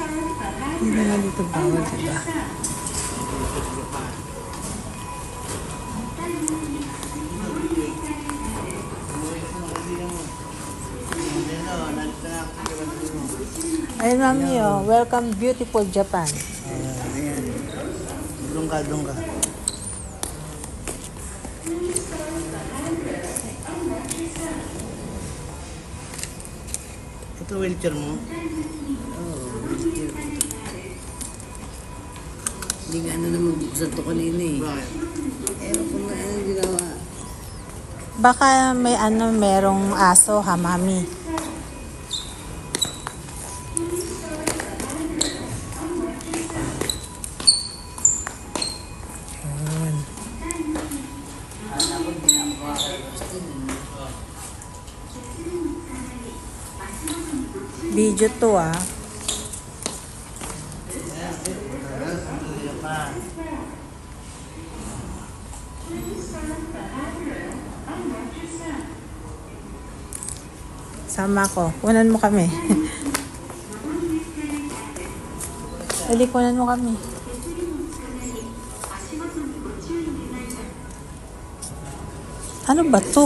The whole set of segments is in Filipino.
Hindi nga dito bawal, diba? Ay, mami, oh. Welcome, beautiful Japan. Ayan. Doon ka. Ito wheelchair mo? Oo, wheelchair. Hindi nga naman buksan to kanina eh. Bakit? Ewan ko nga anong ginawa. Baka may merong aso, ha, mami? Ayan. Video to, ah. Sama ko. Kunan mo kami. Dali, kunan mo kami. Ano ba to?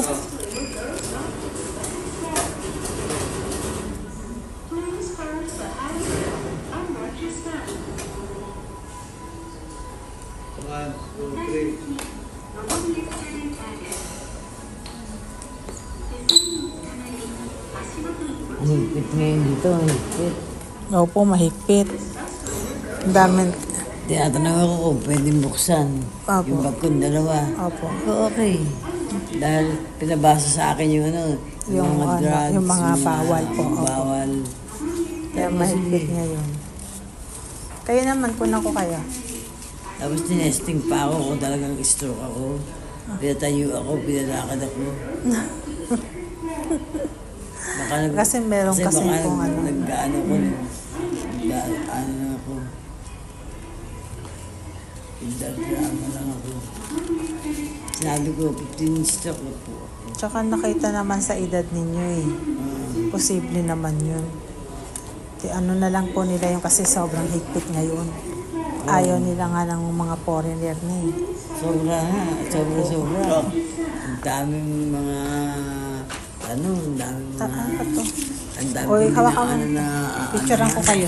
One, two, three. Higpit ngayon dito, higpit. Opo, mahigpit. Ang dami. Tinatanong ako kung pwedeng buksan. Opo. Yung bag kong dalawa. Opo. Okay. Dahil pinabasa sa akin yung Yung mga drugs, yung mga bawal po. Opo. Bawal. Kaya mahigpit ngayon. Kayo naman, kunan ko kayo. Tapos tinesting pa ako kung talagang stroke ako. Pinatayo ako, pinalakad ako. Kasi meron kasi baka kung ano. Nag-ano ko, nag-ano ako. Nagdadrama lang ako. Sinabi ko, 15 stroke na po ako. Tsaka nakita naman sa edad ninyo eh. Posible naman yun. Ano na lang po nila yung kasi sobrang higpit ngayon. Ayaw nila nga ng mga foreigner na eh. Sobra nga, sobra. Ang daming mga, ang daming mga, Ano to? ang daming Oy, hawakan mo. ano na, Picturean ko kayo.